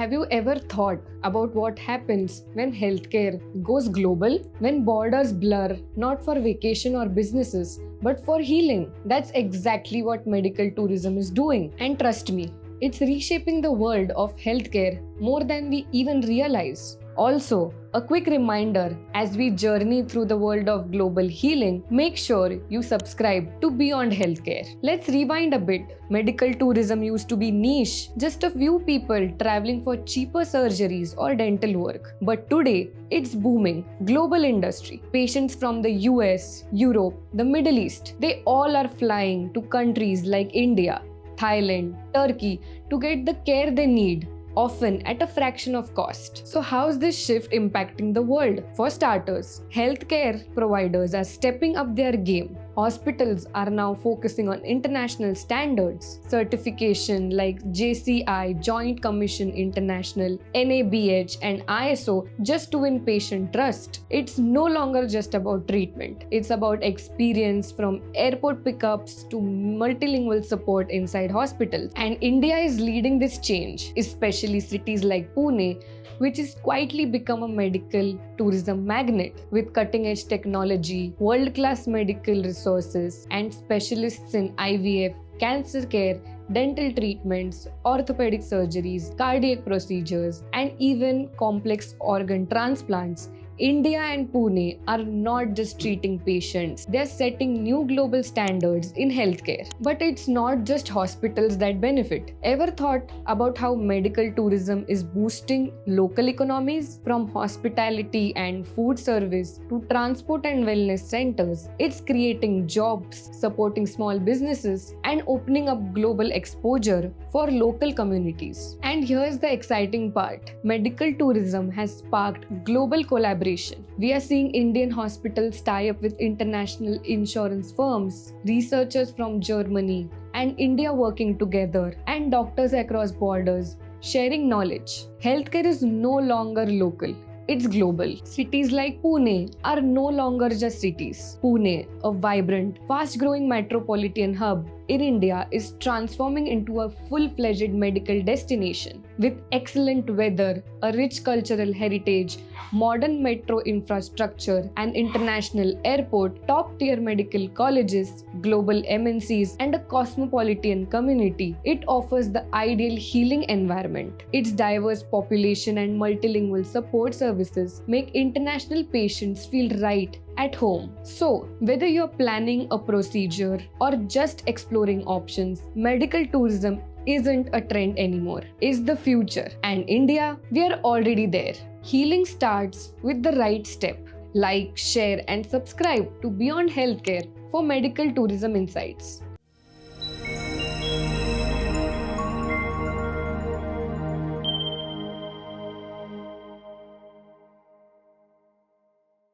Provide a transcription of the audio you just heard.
Have you ever thought about what happens when healthcare goes global? When borders blur, not for vacation or businesses, but for healing? That's exactly what medical tourism is doing. And trust me, it's reshaping the world of healthcare more than we even realize. Also, a quick reminder as we journey through the world of global healing, make sure you subscribe to Beyond Healthcare. Let's rewind a bit. Medical tourism used to be niche, just a few people traveling for cheaper surgeries or dental work. But today, it's booming. Global industry. Patients from the US, Europe, the Middle East, they all are flying to countries like India, Thailand, Turkey to get the care they need, often at a fraction of cost. So how's this shift impacting the world? For starters, healthcare providers are stepping up their game. Hospitals are now focusing on international standards, certification like JCI, Joint Commission International, NABH and ISO just to win patient trust. It's no longer just about treatment. It's about experience from airport pickups to multilingual support inside hospitals. And India is leading this change, especially cities like Pune, which has quietly become a medical tourism magnet with cutting-edge technology, world-class medical resources, and specialists in IVF, cancer care, dental treatments, orthopedic surgeries, cardiac procedures, and even complex organ transplants. India and Pune are not just treating patients, they're setting new global standards in healthcare. But it's not just hospitals that benefit. Ever thought about how medical tourism is boosting local economies? From hospitality and food service to transport and wellness centers, it's creating jobs, supporting small businesses, and opening up global exposure for local communities. And here's the exciting part. Medical tourism has sparked global collaboration. We are seeing Indian hospitals tie up with international insurance firms, researchers from Germany and India working together, and doctors across borders sharing knowledge. Healthcare is no longer local. It's global. Cities like Pune are no longer just cities. Pune, a vibrant, fast-growing metropolitan hub in India, is transforming into a full-fledged medical destination. With excellent weather, a rich cultural heritage, modern metro infrastructure, an international airport, top-tier medical colleges, global MNCs, and a cosmopolitan community, it offers the ideal healing environment. Its diverse population and multilingual support services make international patients feel right at home. So, whether you're planning a procedure or just exploring options, medical tourism isn't a trend anymore. It's the future. And India, we are already there. Healing starts with the right step. Like, share, and subscribe to Beyond Healthcare for medical tourism insights.